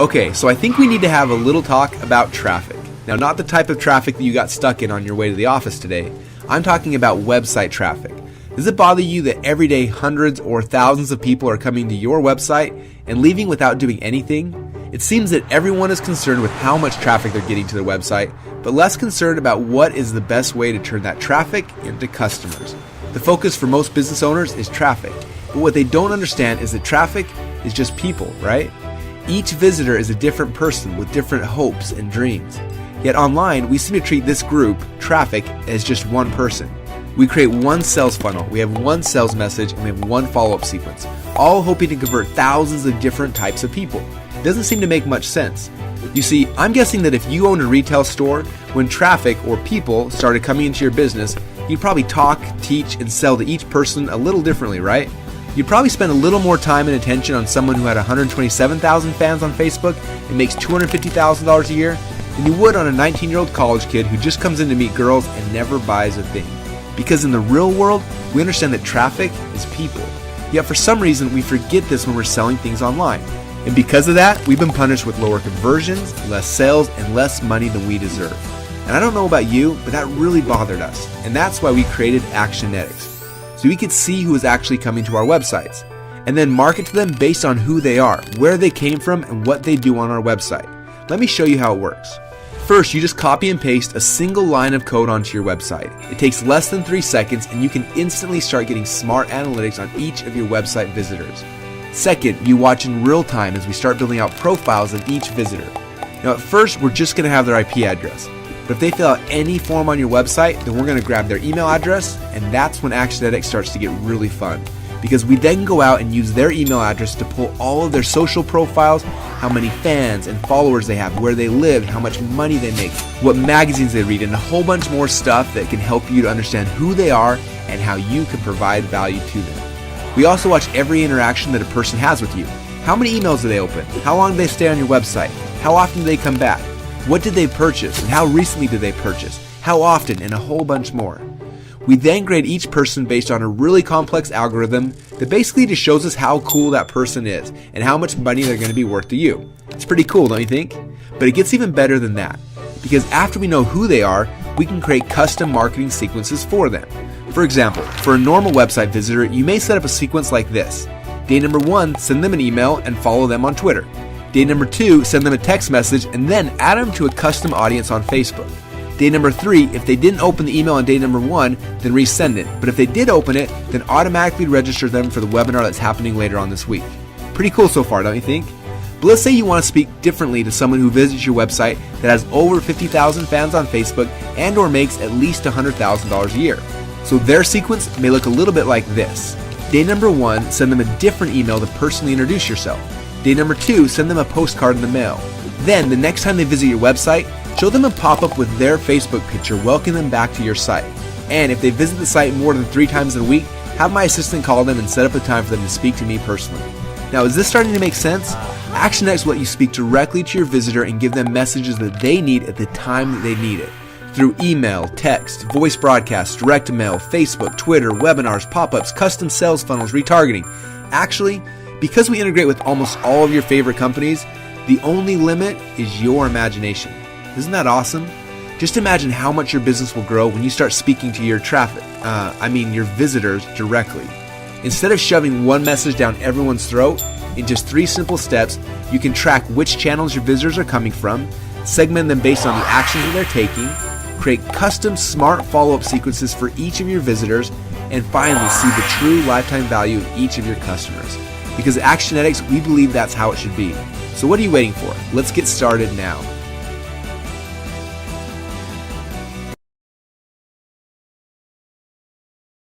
Okay, so I think we need to have a little talk about traffic. Now, not the type of traffic that you got stuck in on your way to the office today. I'm talking about website traffic. Does it bother you that every day hundreds or thousands of people are coming to your website and leaving without doing anything? It seems that everyone is concerned with how much traffic they're getting to their website, but less concerned about what is the best way to turn that traffic into customers. The focus for most business owners is traffic, but what they don't understand is that traffic is just people, right? Each visitor is a different person with different hopes and dreams. Yet online, we seem to treat this group, traffic, as just one person. We create one sales funnel, we have one sales message, and we have one follow-up sequence, all hoping to convert thousands of different types of people. It doesn't seem to make much sense. You see, I'm guessing that if you owned a retail store, when traffic or people started coming into your business, you'd probably talk, teach, and sell to each person a little differently, right? You'd probably spend a little more time and attention on someone who had 127,000 fans on Facebook and makes $250,000 a year than you would on a 19-year-old college kid who just comes in to meet girls and never buys a thing. Because in the real world, we understand that traffic is people. Yet for some reason, we forget this when we're selling things online. And because of that, we've been punished with lower conversions, less sales, and less money than we deserve. And I don't know about you, but that really bothered us. And that's why we created Actionetics, so we could see who is actually coming to our websites, and then market to them based on who they are, where they came from, and what they do on our website. Let me show you how it works. First, you just copy and paste a single line of code onto your website. It takes less than 3 seconds, and you can instantly start getting smart analytics on each of your website visitors. Second, you watch in real time as we start building out profiles of each visitor. Now at first, we're just going to have their IP address. But if they fill out any form on your website, then we're going to grab their email address, and that's when Actionetics starts to get really fun. Because we then go out and use their email address to pull all of their social profiles, how many fans and followers they have, where they live, how much money they make, what magazines they read, and a whole bunch more stuff that can help you to understand who they are and how you can provide value to them. We also watch every interaction that a person has with you. How many emails do they open? How long do they stay on your website? How often do they come back? What did they purchase, and how recently did they purchase? How often, and a whole bunch more. We then grade each person based on a really complex algorithm that basically just shows us how cool that person is and how much money they're going to be worth to you. It's pretty cool, don't you think? But it gets even better than that, because after we know who they are, we can create custom marketing sequences for them. For example, for a normal website visitor, you may set up a sequence like this. Day number 1, send them an email and follow them on Twitter. Day number 2, send them a text message and then add them to a custom audience on Facebook. Day number 3, if they didn't open the email on day number 1, then resend it. But if they did open it, then automatically register them for the webinar that's happening later on this week. Pretty cool so far, don't you think? But let's say you want to speak differently to someone who visits your website that has over 50,000 fans on Facebook and or makes at least $100,000 a year. So their sequence may look a little bit like this. Day number 1, send them a different email to personally introduce yourself. Day number 2, send them a postcard in the mail. Then, the next time they visit your website, show them a pop-up with their Facebook picture welcoming them back to your site. And if they visit the site more than 3 times in a week, have my assistant call them and set up a time for them to speak to me personally. Now, is this starting to make sense? Actionetics will let you speak directly to your visitor and give them messages that they need at the time that they need it. Through email, text, voice broadcasts, direct mail, Facebook, Twitter, webinars, pop-ups, custom sales funnels, retargeting. Actually, because we integrate with almost all of your favorite companies, the only limit is your imagination. Isn't that awesome? Just imagine how much your business will grow when you start speaking to your your visitors directly. Instead of shoving one message down everyone's throat, in just 3 simple steps, you can track which channels your visitors are coming from, segment them based on the actions that they're taking, create custom smart follow-up sequences for each of your visitors, and finally see the true lifetime value of each of your customers. Because at Actionetics, we believe that's how it should be. So what are you waiting for? Let's get started now.